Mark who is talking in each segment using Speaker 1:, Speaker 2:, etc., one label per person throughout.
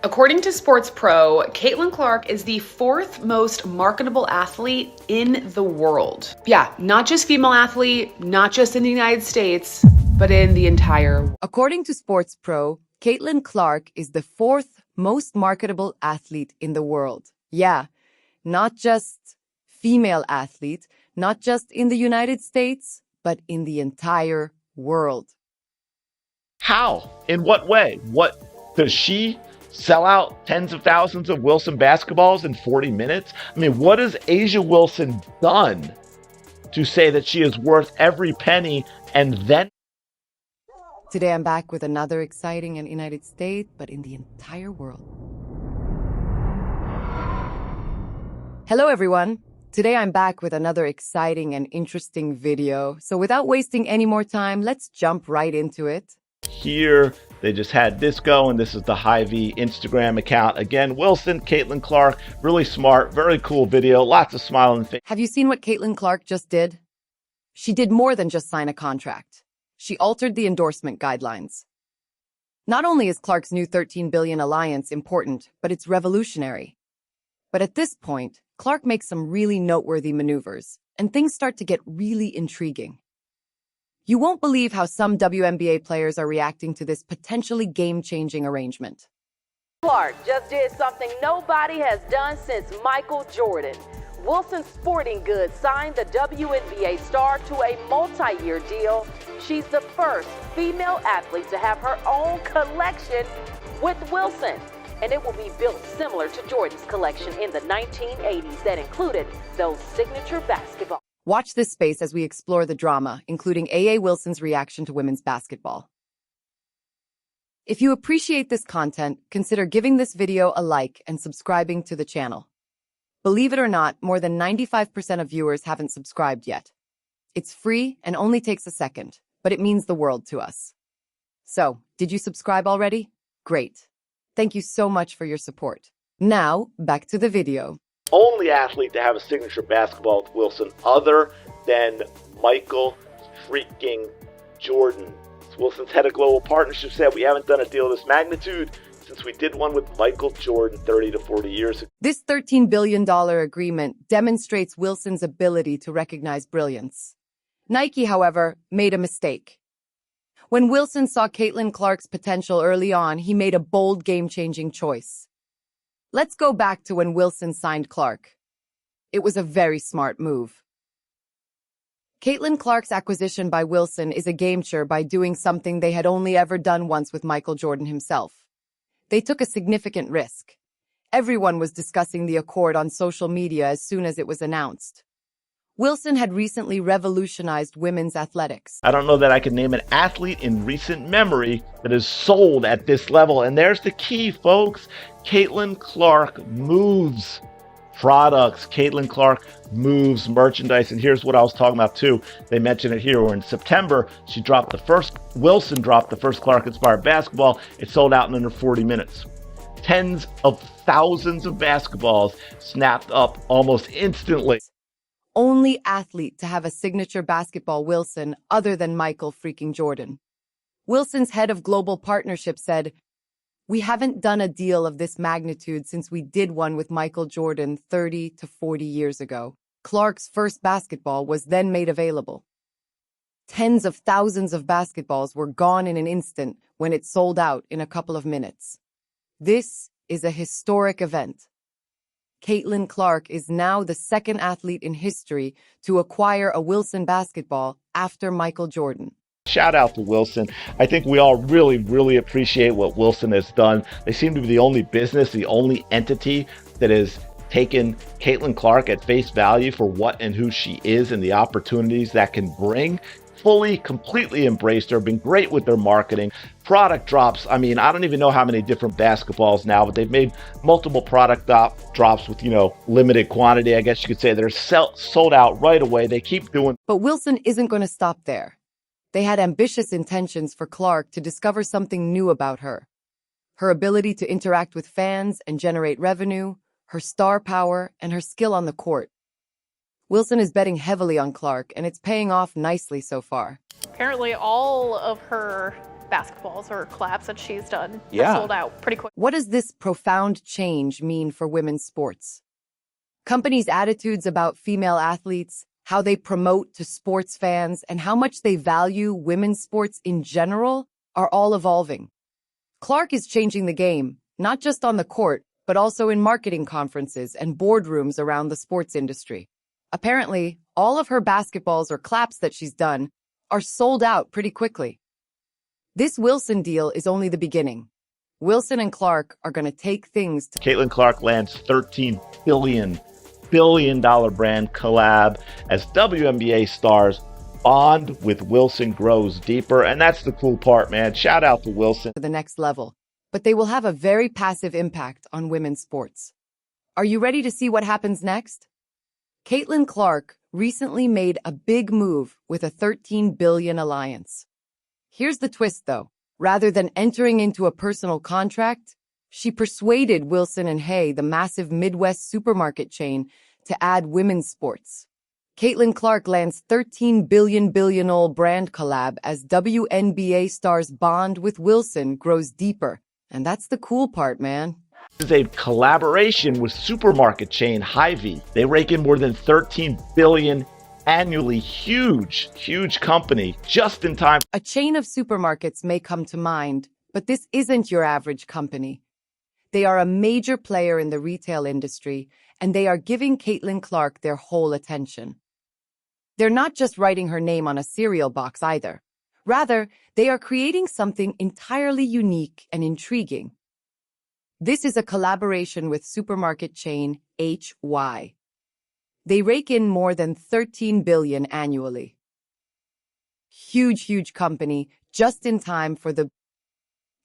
Speaker 1: According to Sports Pro, Caitlin Clark is the fourth most marketable athlete in the world. Yeah, not just female athlete, not just in the United States, but in the entire world.
Speaker 2: According to Sports Pro, Caitlin Clark is the fourth most marketable athlete in the world. Yeah, not just female athlete, not just in the United States, but in the entire world.
Speaker 3: How? In what way? What does she sell out tens of thousands of Wilson basketballs in 40 minutes? I mean, what has Asia Wilson done to say that she is worth every penny and then?
Speaker 2: Today I'm back with another exciting and United States, but in the entire world. Hello everyone. Today I'm back with another exciting and interesting video. So without wasting any more time, let's jump right into it.
Speaker 3: Here, they just had this go, and this is the Hy-Vee Instagram account. Again, Wilson, Caitlin Clark, really smart, very cool video, lots of smiling faces.
Speaker 2: Have you seen what Caitlin Clark just did? She did more than just sign a contract. She altered the endorsement guidelines. Not only is Clark's new $13 billion alliance important, but it's revolutionary. But at this point, Clark makes some really noteworthy maneuvers, and things start to get really intriguing. You won't believe how some WNBA players are reacting to this potentially game-changing arrangement.
Speaker 4: Clark just did something nobody has done since Michael Jordan. Wilson Sporting Goods signed the WNBA star to a multi-year deal. She's the first female athlete to have her own collection with Wilson, and it will be built similar to Jordan's collection in the 1980s that included those signature basketball.
Speaker 2: Watch this space as we explore the drama, including A.A. Wilson's reaction to women's basketball. If you appreciate this content, consider giving this video a like and subscribing to the channel. Believe it or not, more than 95% of viewers haven't subscribed yet. It's free and only takes a second, but it means the world to us. So, did you subscribe already? Great. Thank you so much for your support. Now, back to the video.
Speaker 3: Only athlete to have a signature basketball with Wilson other than Michael freaking Jordan. Wilson's head of global partnership said, "We haven't done a deal of this magnitude since we did one with Michael Jordan 30 to 40 years ago."
Speaker 2: This $13 billion agreement demonstrates Wilson's ability to recognize brilliance. Nike, however, made a mistake. When Wilson saw Caitlin Clark's potential early on, he made a bold game-changing choice. Let's go back to when Wilson signed Clark. It was a very smart move. Caitlin Clark's acquisition by Wilson is a game-changer by doing something they had only ever done once with Michael Jordan himself. They took a significant risk. Everyone was discussing the accord on social media as soon as it was announced. Wilson had recently revolutionized women's athletics.
Speaker 3: I don't know that I can name an athlete in recent memory that is sold at this level. And there's the key, folks. Caitlin Clark moves products. Caitlin Clark moves merchandise. And here's what I was talking about too. They mentioned it here. Where in September, Wilson dropped the first Clark-inspired basketball. It sold out in under 40 minutes. Tens of thousands of basketballs snapped up almost instantly.
Speaker 2: Only athlete to have a signature basketball Wilson other than Michael freaking Jordan. Wilson's head of global partnership said, "We haven't done a deal of this magnitude since we did one with Michael Jordan 30 to 40 years ago." Clark's first basketball was then made available. Tens of thousands of basketballs were gone in an instant when it sold out in a couple of minutes. This is a historic event. Caitlin Clark is now the second athlete in history to acquire a Wilson basketball after Michael Jordan.
Speaker 3: Shout out to Wilson. I think we all really appreciate what Wilson has done. They seem to be the only business, the only entity that has taken Caitlin Clark at face value for what and who she is and the opportunities that can bring. Fully, completely embraced her, been great with their marketing. Product drops, I mean, I don't even know how many different basketballs now, but they've made multiple product drops with, limited quantity, I guess you could say. They're sold out right away. They keep doing.
Speaker 2: But Wilson isn't going to stop there. They had ambitious intentions for Clark to discover something new about her. Her ability to interact with fans and generate revenue, her star power, and her skill on the court. Wilson is betting heavily on Clark, and it's paying off nicely so far.
Speaker 5: Apparently all of her basketballs or claps that she's done
Speaker 6: Yeah.
Speaker 5: have sold out pretty quick.
Speaker 2: What does this profound change mean for women's sports? Companies' attitudes about female athletes, how they promote to sports fans, and how much they value women's sports in general are all evolving. Clark is changing the game, not just on the court, but also in marketing conferences and boardrooms around the sports industry. Apparently, all of her basketballs or claps that she's done are sold out pretty quickly. This Wilson deal is only the beginning. Wilson and Clark are going to take things to
Speaker 3: Caitlin Clark lands $13 billion brand collab as WNBA stars bond with Wilson grows deeper. And that's the cool part, man. Shout out to Wilson.
Speaker 2: the next level, but they will have a very passive impact on women's sports. Are you ready to see what happens next? Caitlin Clark recently made a big move with a $13 billion alliance. Here's the twist, though. Rather than entering into a personal contract, she persuaded Wilson and Hay, the massive Midwest supermarket chain, to add women's sports. Caitlin Clark lands $13 billion brand collab as WNBA stars bond with Wilson grows deeper. And that's the cool part, man.
Speaker 3: This is a collaboration with supermarket chain Hy-Vee. They rake in more than $13 billion annually. Huge company, just in time.
Speaker 2: A chain of supermarkets may come to mind, but this isn't your average company. They are a major player in the retail industry, and they are giving Caitlin Clark their whole attention. They're not just writing her name on a cereal box either. Rather, they are creating something entirely unique and intriguing. This is a collaboration with supermarket chain HY. They rake in more than $13 billion annually. Huge company, just in time for the...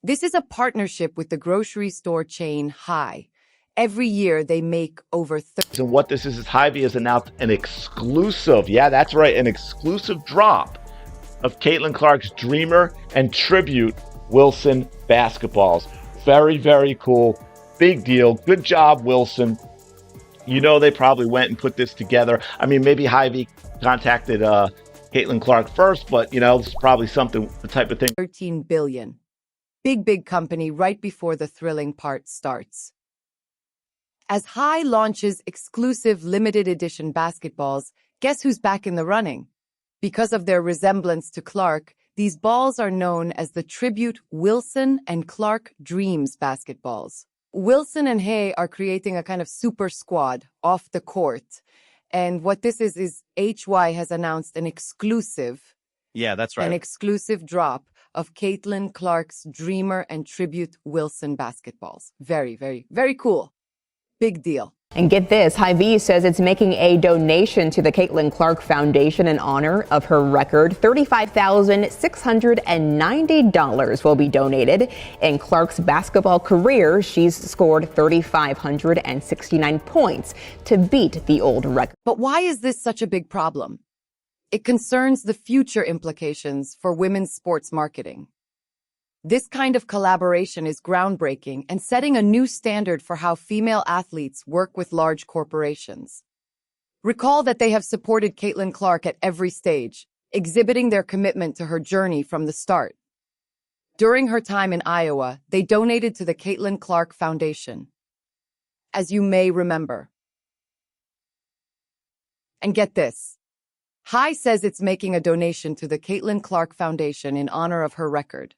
Speaker 2: This is a partnership with the grocery store chain Hy. Every year, they make over
Speaker 3: And what this is Hy-Vee has announced an exclusive, yeah, that's right, an exclusive drop of Caitlin Clark's Dreamer and Tribute Wilson basketballs. Very cool. Big deal. Good job, Wilson. You know they probably went and put this together. I mean, maybe Hy-Vee contacted Caitlin Clark first, but, you know, this is probably something, the type of thing.
Speaker 2: $13 billion. Big company right before the thrilling part starts. As Hy launches exclusive limited edition basketballs, guess who's back in the running? Because of their resemblance to Clark, these balls are known as the Tribute Wilson and Clark Dreams basketballs. Wilson and Hay are creating a kind of super squad off the court. And what this is HY has announced an exclusive drop of Caitlin Clark's Dreamer and Tribute Wilson basketballs. Very cool. Big deal.
Speaker 7: And get this, Hy-Vee says it's making a donation to the Caitlin Clark Foundation in honor of her record. $35,690 will be donated. In Clark's basketball career, she's scored 3,569 points to beat the old record.
Speaker 2: But why is this such a big problem? It concerns the future implications for women's sports marketing. This kind of collaboration is groundbreaking and setting a new standard for how female athletes work with large corporations. Recall that they have supported Caitlin Clark at every stage, exhibiting their commitment to her journey from the start. During her time in Iowa, they donated to the Caitlin Clark Foundation, as you may remember. And get this. Hy says it's making a donation to the Caitlin Clark Foundation in honor of her record.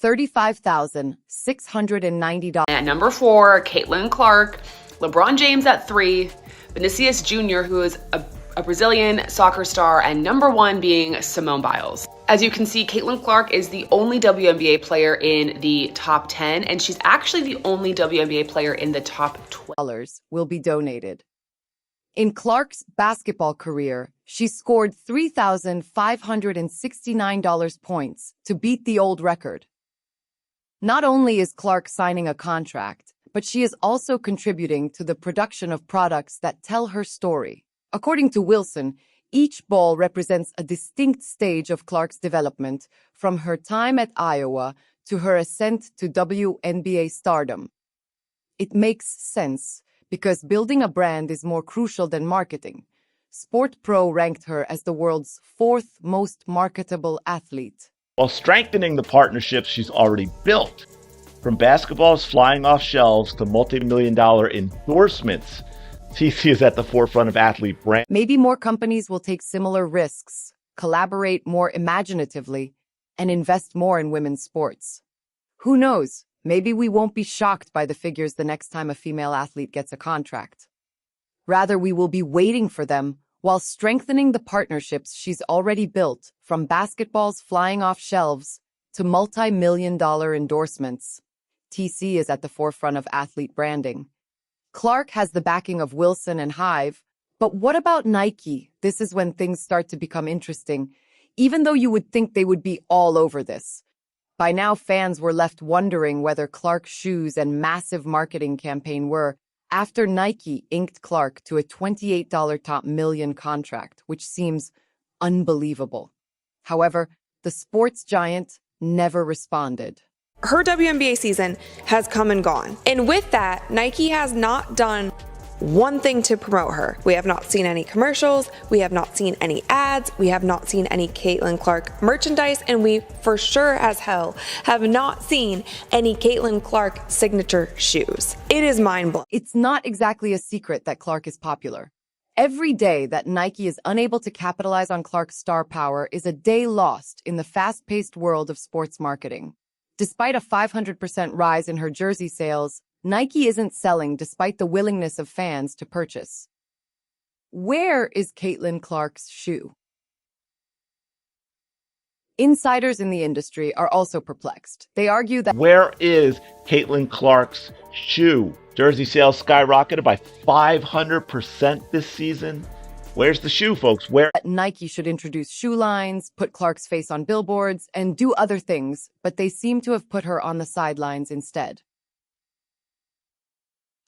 Speaker 2: $35,690.
Speaker 1: At number 4, Caitlin Clark, LeBron James at 3, Vinicius Jr., who is a Brazilian soccer star, and number 1 being Simone Biles. As you can see, Caitlin Clark is the only WNBA player in the top 10, and she's actually the only WNBA player in the top 12.
Speaker 2: Will be donated. In Clark's basketball career, she scored 3,569 points to beat the old record. Not only is Clark signing a contract, but she is also contributing to the production of products that tell her story. According to Wilson, each ball represents a distinct stage of Clark's development, from her time at Iowa to her ascent to WNBA stardom. It makes sense, because building a brand is more crucial than marketing. Sport Pro ranked her as the world's 4th most marketable athlete.
Speaker 3: while strengthening the partnerships she's already built. From basketballs flying off shelves to multi-million-dollar endorsements, TC is at the forefront of athlete brand.
Speaker 2: Maybe more companies will take similar risks, collaborate more imaginatively, and invest more in women's sports. Who knows? Maybe we won't be shocked by the figures the next time a female athlete gets a contract. Rather, we will be waiting for them while strengthening the partnerships she's already built, from basketballs flying off shelves to multi-million-dollar endorsements. TC is at the forefront of athlete branding. Clark has the backing of Wilson and Hive, but what about Nike? This is when things start to become interesting, even though you would think they would be all over this. By now, fans were left wondering whether Clark's shoes and massive marketing campaign were, after Nike inked Clark to a $28 top million contract, which seems unbelievable. However, the sports giant never responded.
Speaker 6: Her WNBA season has come and gone. And with that, Nike has not done one thing to promote her. We have not seen any commercials, we have not seen any ads, we have not seen any Caitlin Clark merchandise, and we for sure as hell have not seen any Caitlin Clark signature shoes. It is mind-blowing.
Speaker 2: It's not exactly a secret that Clark is popular. Every day that Nike is unable to capitalize on Clark's star power is a day lost in the fast-paced world of sports marketing. Despite a 500% rise in her jersey sales, Nike isn't selling despite the willingness of fans to purchase. Where is Caitlin Clark's shoe? Insiders in the industry are also perplexed. They argue that
Speaker 3: Where is Caitlin Clark's shoe? Jersey sales skyrocketed by 500% this season. Where's the shoe, folks? Where?
Speaker 2: Nike should introduce shoe lines, put Clark's face on billboards, and do other things, but they seem to have put her on the sidelines instead.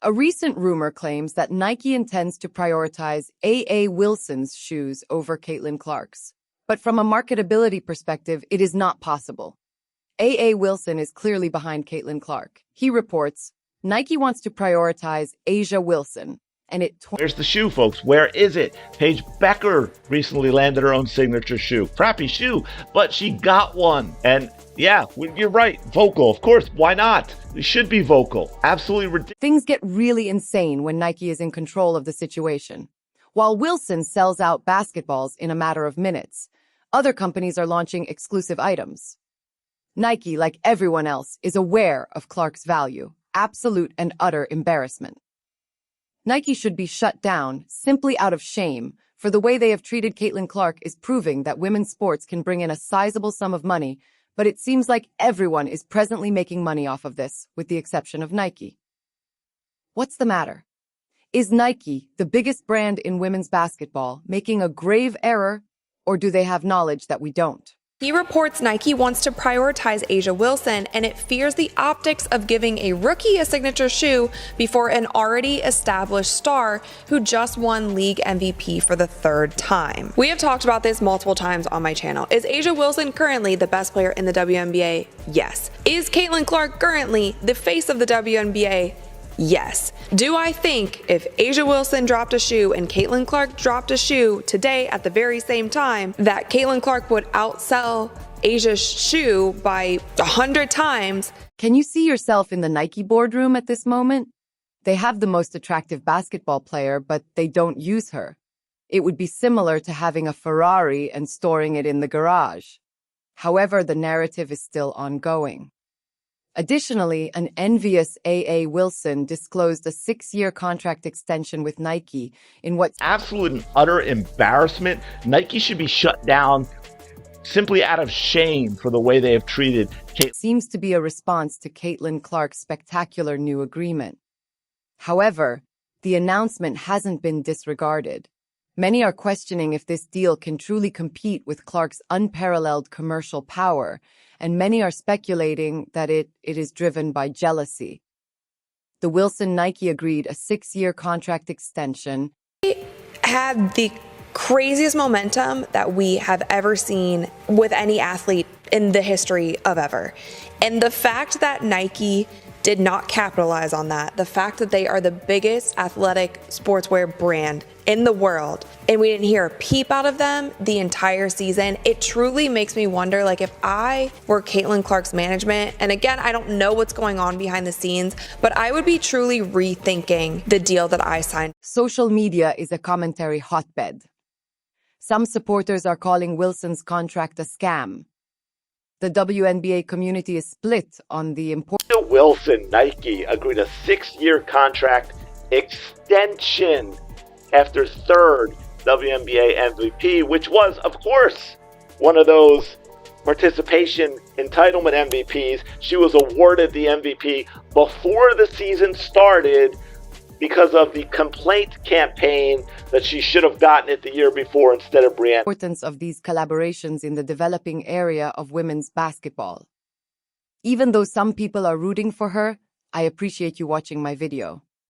Speaker 2: A recent rumor claims that Nike intends to prioritize A.A. Wilson's shoes over Caitlin Clark's. But from a marketability perspective, it is not possible. A.A. Wilson is clearly behind Caitlin Clark. He reports, Nike wants to prioritize Asia Wilson, and
Speaker 3: Where's the shoe, folks? Where is it? Paige Becker recently landed her own signature shoe. Crappy shoe, but she got one. And yeah, you're right. Vocal, of course. Why not? We should be vocal. Absolutely ridiculous.
Speaker 2: Things get really insane when Nike is in control of the situation. While Wilson sells out basketballs in a matter of minutes, other companies are launching exclusive items. Nike, like everyone else, is aware of Clark's value. Absolute and utter embarrassment. Nike should be shut down simply out of shame, for the way they have treated Caitlin Clark is proving that women's sports can bring in a sizable sum of money, but it seems like everyone is presently making money off of this, with the exception of Nike. What's the matter? Is Nike, the biggest brand in women's basketball, making a grave error, or do they have knowledge that we don't?
Speaker 6: He reports Nike wants to prioritize Asia Wilson, and it fears the optics of giving a rookie a signature shoe before an already established star who just won league MVP for the third time. We have talked about this multiple times on my channel. Is Asia Wilson currently the best player in the WNBA? Yes. Is Caitlin Clark currently the face of the WNBA? Yes. Do I think if Asia Wilson dropped a shoe and Caitlin Clark dropped a shoe today at the very same time, that Caitlin Clark would outsell Asia's shoe by 100 times?
Speaker 2: Can you see yourself in the Nike boardroom at this moment? They have the most attractive basketball player, but they don't use her. It would be similar to having a Ferrari and storing it in the garage. However, the narrative is still ongoing. Additionally, an envious A.A. Wilson disclosed a 6-year contract extension with Nike in what's
Speaker 3: absolute and utter embarrassment. Nike should be shut down simply out of shame for the way they have treated Caitlin.
Speaker 2: Seems to be a response to Caitlin Clark's spectacular new agreement. However, the announcement hasn't been disregarded. Many are questioning if this deal can truly compete with Clark's unparalleled commercial power, and many are speculating that it is driven by jealousy. The Wilson-Nike agreed a 6-year contract extension.
Speaker 6: It had the craziest momentum that we have ever seen with any athlete in the history of ever. And the fact that Nike did not capitalize on that, the fact that they are the biggest athletic sportswear brand in the world, and we didn't hear a peep out of them the entire season. It truly makes me wonder, like, if I were Caitlin Clark's management, and again, I don't know what's going on behind the scenes, but I would be truly rethinking the deal that I signed.
Speaker 2: Social media is a commentary hotbed. Some supporters are calling Wilson's contract a scam. The WNBA community is split on the importance.
Speaker 3: Wilson, Nike agreed a 6-year contract extension after third WNBA MVP, which was, of course, one of those participation entitlement MVPs. She was awarded the MVP before the season started because of the complaint campaign that she should have gotten it the year before instead of Brianna.
Speaker 2: Importance of these collaborations in the developing area of women's basketball. Even though some people are rooting for her, I appreciate you watching my video.